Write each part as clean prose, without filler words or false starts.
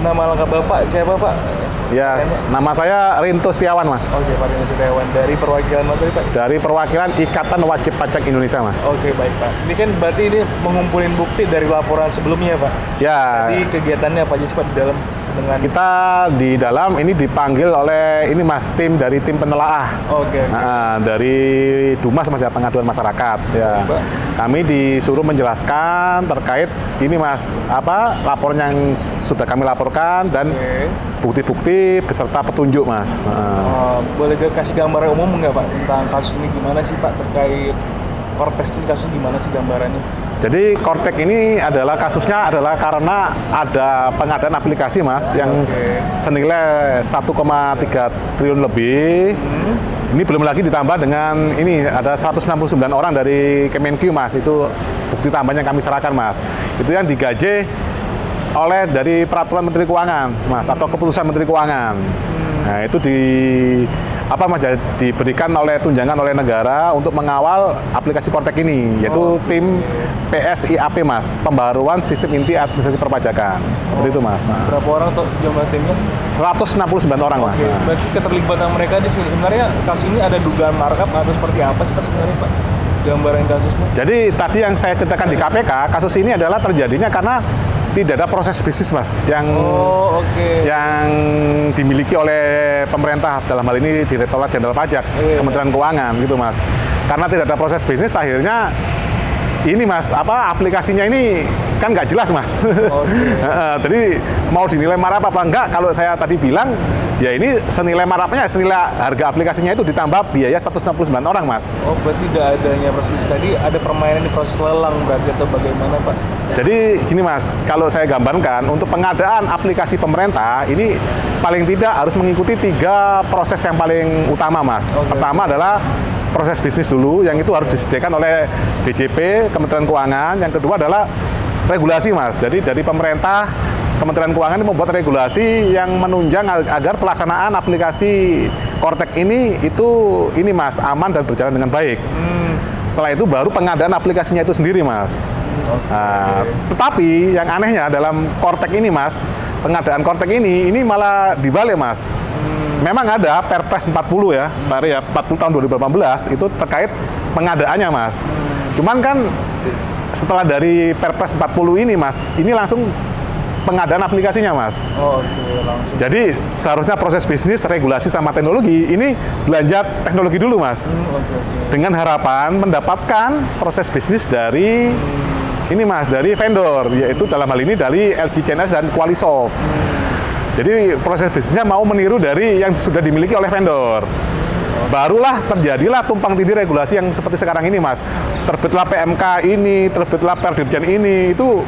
nama lengkap Bapak siapa Pak? Ya, nama saya Rinto Setiawan, Mas. Oke, Pak Rinto Setiawan. Dari perwakilan mana tadi, Pak? Dari perwakilan Ikatan Wajib Pajak Indonesia, Mas. Oke, baik, Pak. Ini kan berarti ini mengumpulin bukti dari laporan sebelumnya, Pak? Ya. Jadi kegiatannya apa aja sih, Pak, di dalam dengan... Kita di dalam ini dipanggil oleh ini, Mas, tim penelaah. Oke. Nah, dari Dumas, Mas, ya, pengaduan masyarakat. Ya. Kami disuruh menjelaskan terkait ini, Mas, apa laporan yang sudah kami laporkan dan bukti-bukti beserta petunjuk, Mas. Boleh kasih gambaran umum nggak, Pak, tentang kasus ini gimana sih, Pak, terkait Kortex ini kasus gimana sih gambarannya? Jadi Kortex ini adalah kasusnya adalah karena ada pengadaan aplikasi, Mas, yang senilai 1,3 triliun lebih. Ini belum lagi ditambah dengan ini ada 169 orang dari Kemenq, Mas. Itu bukti tambahan yang kami serahkan, Mas. Itu yang digaji oleh dari peraturan Menteri Keuangan, Mas, atau keputusan Menteri Keuangan. Nah, itu diberikan oleh tunjangan oleh negara untuk mengawal aplikasi Kortex ini, yaitu tim PSIAP, Mas, pembaruan sistem inti administrasi perpajakan. Seperti itu, Mas. Berapa orang tuh jumlah timnya? 169 orang, Mas. Berarti keterlibatan mereka di sini. Sebenarnya kasus ini ada dugaan markup atau seperti apa sih, Pak, sebenarnya, Pak? Gambaran kasusnya. Jadi tadi yang saya ceritakan di KPK, kasus ini adalah terjadinya karena tidak ada proses bisnis, Mas, yang dimiliki oleh pemerintah, dalam hal ini Direktorat Jenderal Pajak, Kementerian Keuangan, gitu, Mas. Karena tidak ada proses bisnis, akhirnya ini, Mas, aplikasinya ini kan nggak jelas, Mas. Jadi mau dinilai markup apa enggak? Kalau saya tadi bilang, ya ini senilai markupnya, senilai harga aplikasinya itu ditambah biaya 169 orang, Mas. Oh, berarti tidak adanya proses tadi, ada permainan di proses lelang berarti atau bagaimana, Pak? Jadi gini, Mas, kalau saya gambarkan untuk pengadaan aplikasi pemerintah ini paling tidak harus mengikuti 3 proses yang paling utama, Mas. Pertama adalah proses bisnis dulu, yang itu harus disediakan oleh DJP, Kementerian Keuangan. Yang kedua adalah regulasi, Mas. Jadi dari pemerintah, Kementerian Keuangan ini membuat regulasi yang menunjang agar pelaksanaan aplikasi Kortex ini Mas, aman dan berjalan dengan baik. Setelah itu baru pengadaan aplikasinya itu sendiri, Mas. Nah, tetapi yang anehnya dalam Kortex ini, Mas, pengadaan Kortex ini malah dibalik, Mas. Memang ada Perpres 40 ya, 40 tahun 2018 itu terkait pengadaannya, Mas. Cuman kan setelah dari Perpres 40 ini, Mas, ini langsung pengadaan aplikasinya, Mas. Langsung. Jadi seharusnya proses bisnis, regulasi sama teknologi ini belanja teknologi dulu, Mas. Dengan harapan mendapatkan proses bisnis dari ini, Mas, dari vendor, yaitu dalam hal ini dari LG CNS dan Qualisoft. Jadi proses bisnisnya mau meniru dari yang sudah dimiliki oleh vendor. Barulah terjadilah tumpang tindih regulasi yang seperti sekarang ini, Mas. Terbitlah PMK ini, terbitlah Perdirjen ini, itu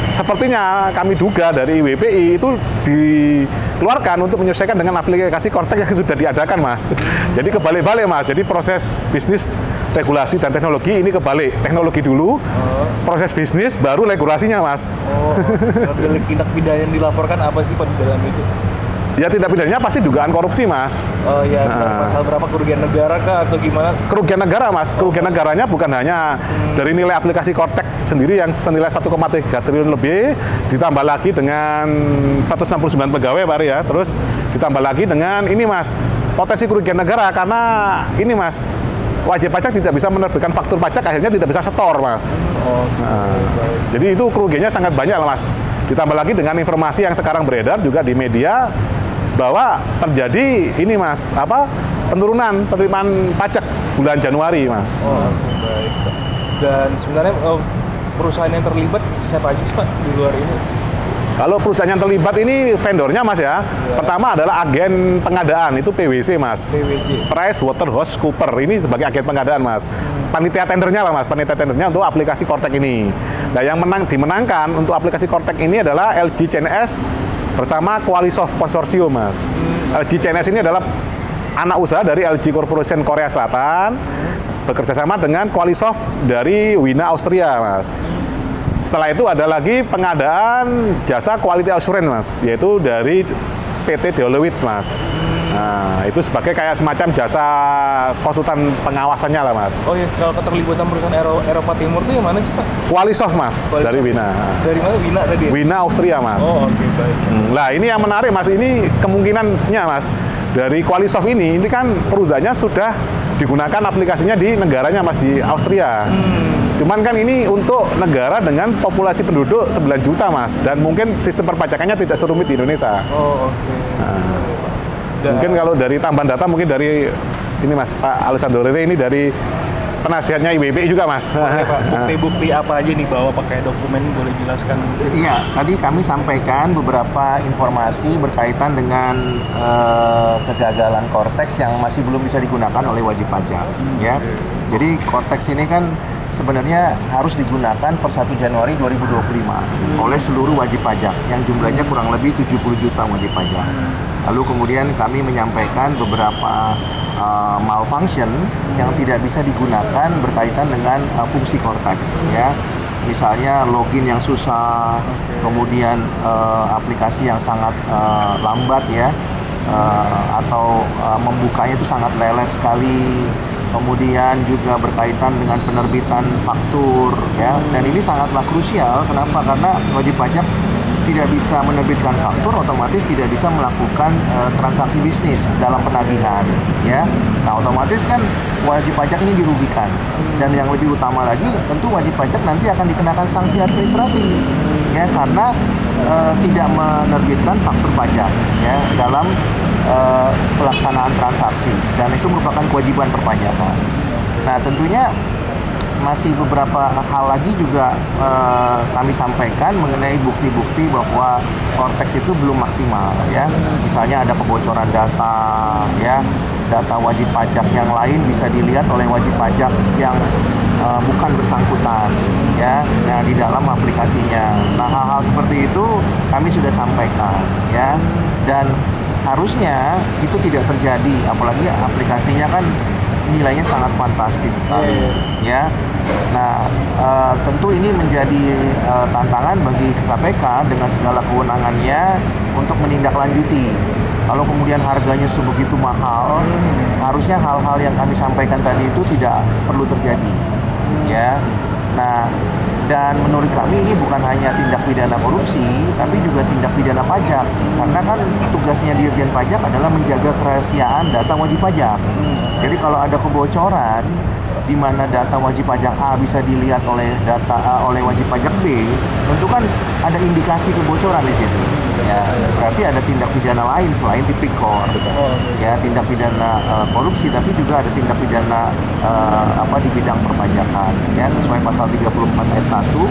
sepertinya kami duga dari WPI itu dikeluarkan untuk menyesuaikan dengan aplikasi Kortex yang sudah diadakan, Mas. Jadi kebalik-balik, Mas. Jadi proses bisnis, regulasi, dan teknologi ini kebalik. Teknologi dulu, proses bisnis, baru regulasinya, Mas. Tindak pidana yang dilaporkan apa sih, Pak, di dalam itu? Ya, tindak pidananya pasti dugaan korupsi, Mas. Pasal berapa, kerugian negara kah atau gimana? Kerugian negara, Mas. Kerugian negaranya bukan hanya dari nilai aplikasi Kortex sendiri yang senilai 1,3 triliun lebih, ditambah lagi dengan 169 pegawai, Pak, ya. Terus ditambah lagi dengan ini, Mas, potensi kerugian negara karena ini, Mas, wajib pajak tidak bisa menerbitkan faktur pajak, akhirnya tidak bisa setor, Mas. Jadi itu kerugiannya sangat banyak, Mas. Ditambah lagi dengan informasi yang sekarang beredar juga di media bahwa terjadi ini, Mas, penurunan penerimaan pajak bulan Januari, Mas. Baik. Dan sebenarnya perusahaan yang terlibat siapa aja sih, Pak, di luar ini? Kalau perusahaan yang terlibat ini vendornya, Mas, ya. Pertama adalah agen pengadaan, itu PwC, Mas. Price Waterhouse Cooper, ini sebagai agen pengadaan, Mas. Panitia tendernya lah, Mas, panitia tendernya untuk aplikasi Kortex ini. Nah, yang dimenangkan untuk aplikasi Kortex ini adalah LG CNS bersama Qualisoft Konsorsium, Mas. LG CNS ini adalah anak usaha dari LG Corporation Korea Selatan, bekerjasama dengan Qualisoft dari Wina Austria, Mas. Setelah itu ada lagi pengadaan jasa quality assurance, Mas, yaitu dari PT Deloitte, Mas. Nah, itu sebagai kayak semacam jasa konsultan pengawasannya lah, Mas. Oh iya, kalau keterlibatan perusahaan Eropa Timur itu yang mana sih, Pak? Qualisoft, Mas, Qualisoft. dari Wina. Dari mana? Wina tadi ya? Wina Austria, Mas. Oh, oke, baik. Lah, ini yang menarik, Mas. Ini kemungkinannya, Mas. Dari Qualisoft ini kan perusahaannya sudah digunakan aplikasinya di negaranya, Mas, di Austria. Cuman kan ini untuk negara dengan populasi penduduk 9 juta, Mas. Dan mungkin sistem perpajakannya tidak serumit di Indonesia. Oh, oke. Mungkin kalau dari tambahan data, mungkin dari ini, Mas, Pak Alessandro Rere ini dari penasihatnya IWB juga, Mas. Oke, Pak. Bukti-bukti apa aja nih bahwa pakai dokumen, boleh jelaskan? Iya, tadi kami sampaikan beberapa informasi berkaitan dengan kegagalan Cortex yang masih belum bisa digunakan oleh wajib pajak. Ya, jadi Cortex ini kan sebenarnya harus digunakan per 1 Januari 2025 oleh seluruh wajib pajak yang jumlahnya kurang lebih 70 juta wajib pajak. Lalu kemudian kami menyampaikan beberapa malfunction yang tidak bisa digunakan berkaitan dengan fungsi Cortex, ya. Misalnya login yang susah, kemudian aplikasi yang sangat lambat, ya, atau membukanya itu sangat lelet sekali. Kemudian juga berkaitan dengan penerbitan faktur, ya. Dan ini sangatlah krusial. Kenapa? Karena wajib pajak tidak bisa menerbitkan faktur, otomatis tidak bisa melakukan transaksi bisnis dalam penagihan, ya. Nah, otomatis kan wajib pajak ini dirugikan. Dan yang lebih utama lagi, tentu wajib pajak nanti akan dikenakan sanksi administrasi, ya, karena tidak menerbitkan faktur pajak, ya, dalam pelaksanaan transaksi, dan itu merupakan kewajiban perpajakan. Nah, tentunya masih beberapa hal lagi juga kami sampaikan mengenai bukti-bukti bahwa Cortex itu belum maksimal, ya. Misalnya ada kebocoran data, ya, data wajib pajak yang lain bisa dilihat oleh wajib pajak yang bukan bersangkutan, ya, di dalam aplikasinya. Nah, hal-hal seperti itu kami sudah sampaikan, ya, dan harusnya itu tidak terjadi, apalagi aplikasinya kan nilainya sangat fantastis sekali, ya. Nah, tentu ini menjadi tantangan bagi KPK dengan segala kewenangannya untuk menindaklanjuti. Kalau kemudian harganya sebegitu mahal, harusnya hal-hal yang kami sampaikan tadi itu tidak perlu terjadi, ya. Nah, dan menurut kami ini bukan hanya tindak pidana korupsi, tapi juga tindak pidana pajak. Karena kan tugasnya Dirjen Pajak adalah menjaga kerahasiaan data wajib pajak. Jadi kalau ada kebocoran, di mana data wajib pajak A bisa dilihat oleh oleh wajib pajak B, tentu kan ada indikasi kebocoran di situ. Ya, berarti ada tindak pidana lain selain tipikor, ya, tindak pidana korupsi, tapi juga ada tindak pidana di bidang perpajakan, ya, sesuai pasal 34 ayat 1,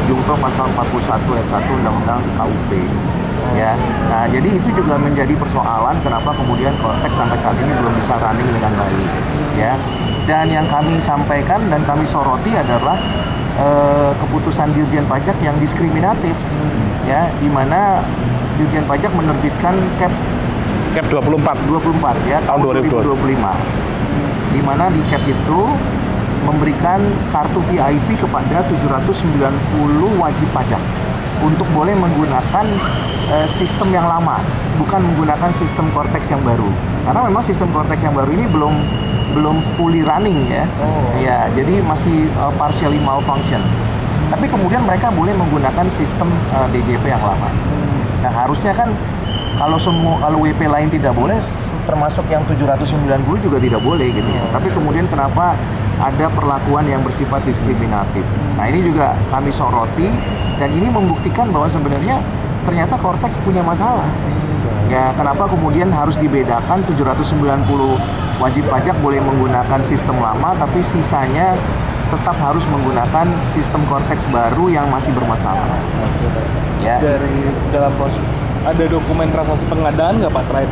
jungto pasal 41 ayat 1 Undang-Undang KUP. Ya, nah, jadi itu juga menjadi persoalan kenapa kemudian Cortex sampai saat ini belum bisa running dengan baik, ya. Dan yang kami sampaikan dan kami soroti adalah keputusan Dirjen Pajak yang diskriminatif, ya, di mana Dirjen Pajak menerbitkan cap 24 ya, tahun 2025, di mana di cap itu memberikan kartu VIP kepada 790 wajib pajak untuk boleh menggunakan sistem yang lama, bukan menggunakan sistem Cortex yang baru. Karena memang sistem Cortex yang baru ini belum fully running, ya. Ya, jadi masih partially malfunction. Tapi kemudian mereka boleh menggunakan sistem DJP yang lama. Nah, harusnya kan kalau WP lain tidak boleh, termasuk yang 790 juga tidak boleh, gitu ya. Tapi kemudian kenapa ada perlakuan yang bersifat diskriminatif? Nah, ini juga kami soroti, dan ini membuktikan bahwa sebenarnya ternyata Cortex punya masalah. Ya, kenapa kemudian harus dibedakan 790 wajib pajak boleh menggunakan sistem lama, tapi sisanya tetap harus menggunakan sistem Cortex baru yang masih bermasalah. Ya. Dari dalam proses ada dokumen transaksi pengadaan nggak, Pak, terakhir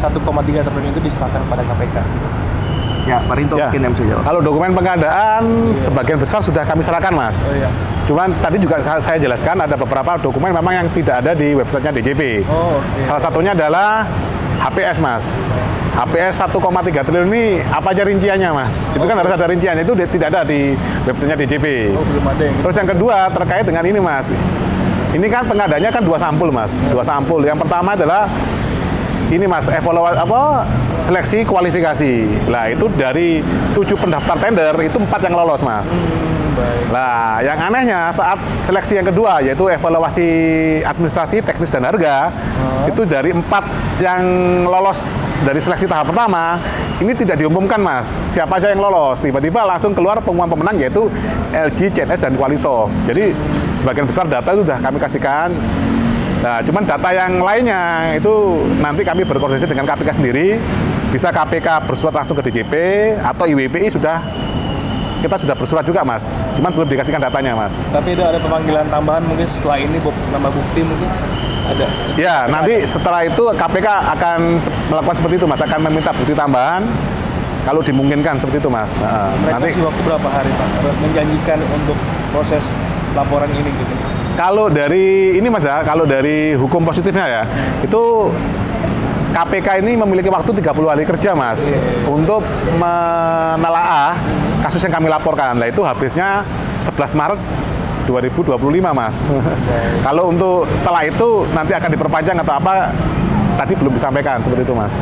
1,3 triliun itu diserahkan kepada KPK? Ya, Pak Rinto mungkin yang bisa jawab. Kalau dokumen pengadaan sebagian besar sudah kami serahkan, Mas. Oh, iya. Cuman tadi juga saya jelaskan ada beberapa dokumen memang yang tidak ada di websitenya DJP. Salah satunya adalah HPS, Mas. HPS 1,3 triliun ini apa aja rinciannya, Mas? Itu kan harus ada rinciannya, itu tidak ada di websitenya DJP. Oh, belum ada yang gitu. Terus yang kedua terkait dengan ini, Mas. Ini kan pengadanya kan 2 sampul, Mas. 2 sampul. Yang pertama adalah ini Mas, evaluasi seleksi kualifikasi. Lah itu dari 7 pendaftar tender itu 4 yang lolos Mas. Baik. Nah, yang anehnya saat seleksi yang kedua yaitu evaluasi administrasi, teknis dan harga, itu dari 4 yang lolos dari seleksi tahap pertama, ini tidak diumumkan Mas, siapa aja yang lolos. Tiba-tiba langsung keluar pengumuman pemenang yaitu LG, CNS dan Qualisoft. Jadi sebagian besar data itu sudah kami kasihkan. Nah, cuman data yang lainnya itu nanti kami berkoordinasi dengan KPK sendiri, bisa KPK bersurat langsung ke DJP atau IWPI kita sudah bersurat juga Mas, cuman belum dikasihkan datanya Mas. Tapi itu ada pemanggilan tambahan mungkin setelah ini nambah bukti mungkin ada. Ya, nanti setelah itu KPK akan melakukan seperti itu Mas, akan meminta bukti tambahan kalau dimungkinkan seperti itu Mas. Mereka Nanti kasih waktu berapa hari Pak menjanjikan untuk proses laporan ini gitu? kalau dari ini Mas ya, kalau dari hukum positifnya ya, itu KPK ini memiliki waktu 30 hari kerja Mas untuk menelaah kasus yang kami laporkan. Nah itu habisnya 11 Maret 2025 Mas. Kalau untuk setelah itu nanti akan diperpanjang atau apa, tadi belum disampaikan seperti itu Mas.